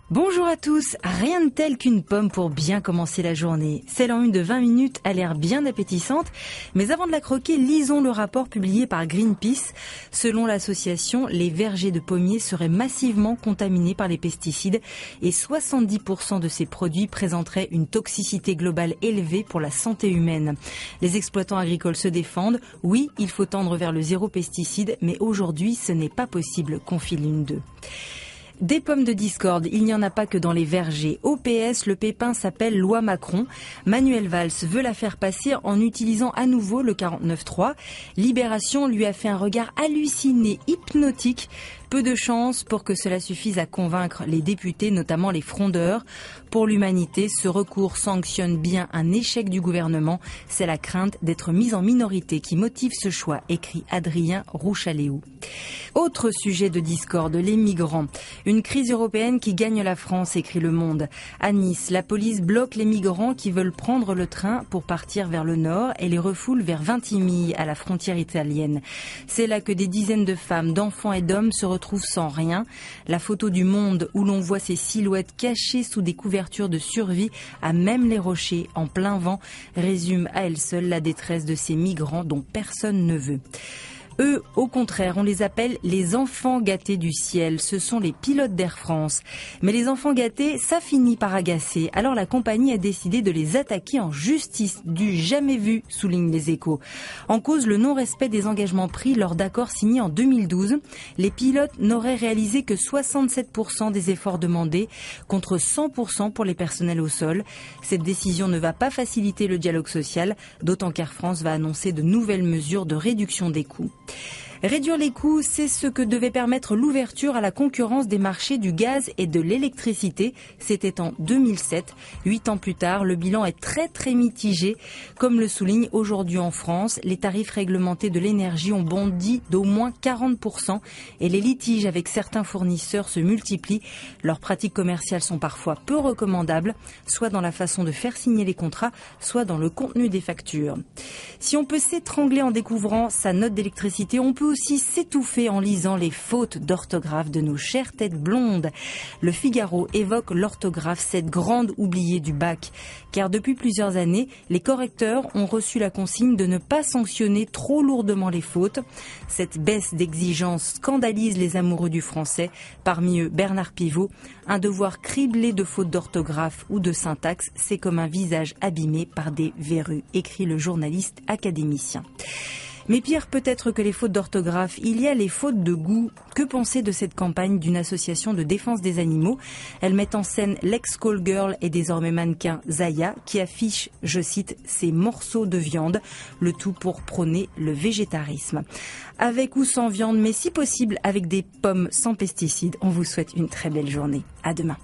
Bonjour à tous, rien de tel qu'une pomme pour bien commencer la journée. Celle en une de 20 minutes a l'air bien appétissante, mais avant de la croquer, lisons le rapport publié par Greenpeace. Selon l'association, les vergers de pommiers seraient massivement contaminés par les pesticides et 70% de ces produits présenteraient une toxicité globale élevée pour la santé humaine. Les exploitants agricoles se défendent. Oui, il faut tendre vers le zéro pesticide, mais aujourd'hui, ce n'est pas possible, confie l'une d'eux. Des pommes de discorde, il n'y en a pas que dans les vergers. Au PS, le pépin s'appelle loi Macron. Manuel Valls veut la faire passer en utilisant à nouveau le 49.3. Libération lui a fait un regard halluciné, hypnotique. Peu de chance pour que cela suffise à convaincre les députés, notamment les frondeurs. Pour l'humanité, ce recours sanctionne bien un échec du gouvernement. C'est la crainte d'être mis en minorité qui motive ce choix, écrit Adrien Rouchaléou. Autre sujet de discorde, les migrants. Une crise européenne qui gagne la France, écrit Le Monde. À Nice, la police bloque les migrants qui veulent prendre le train pour partir vers le nord et les refoule vers Vintimille, à la frontière italienne. C'est là que des dizaines de femmes, d'enfants et d'hommes se retrouvent sans rien. La photo du Monde où l'on voit ces silhouettes cachées sous des couvertures de survie à même les rochers en plein vent résume à elle seule la détresse de ces migrants dont personne ne veut. Eux, au contraire, on les appelle les enfants gâtés du ciel. Ce sont les pilotes d'Air France. Mais les enfants gâtés, ça finit par agacer. Alors la compagnie a décidé de les attaquer en justice. Du jamais vu, soulignent les Échos. En cause, le non-respect des engagements pris lors d'accords signés en 2012. Les pilotes n'auraient réalisé que 67% des efforts demandés, contre 100% pour les personnels au sol. Cette décision ne va pas faciliter le dialogue social, d'autant qu'Air France va annoncer de nouvelles mesures de réduction des coûts. Réduire les coûts, c'est ce que devait permettre l'ouverture à la concurrence des marchés du gaz et de l'électricité. C'était en 2007. 8 ans plus tard, le bilan est très mitigé. Comme le souligne aujourd'hui en France, les tarifs réglementés de l'énergie ont bondi d'au moins 40% et les litiges avec certains fournisseurs se multiplient. Leurs pratiques commerciales sont parfois peu recommandables, soit dans la façon de faire signer les contrats, soit dans le contenu des factures. Si on peut s'étrangler en découvrant sa note d'électricité, on peut aussi s'étouffer en lisant les fautes d'orthographe de nos chères têtes blondes. Le Figaro évoque l'orthographe, cette grande oubliée du bac. Car depuis plusieurs années, les correcteurs ont reçu la consigne de ne pas sanctionner trop lourdement les fautes. Cette baisse d'exigence scandalise les amoureux du français, parmi eux Bernard Pivot. Un devoir criblé de fautes d'orthographe ou de syntaxe, c'est comme un visage abîmé par des verrues, écrit le journaliste académicien. Mais pire peut-être que les fautes d'orthographe, il y a les fautes de goût. Que penser de cette campagne d'une association de défense des animaux? Elle met en scène l'ex-call-girl et désormais mannequin Zaya, qui affiche, je cite, ses morceaux de viande, le tout pour prôner le végétarisme. Avec ou sans viande, mais si possible avec des pommes sans pesticides, on vous souhaite une très belle journée. À demain.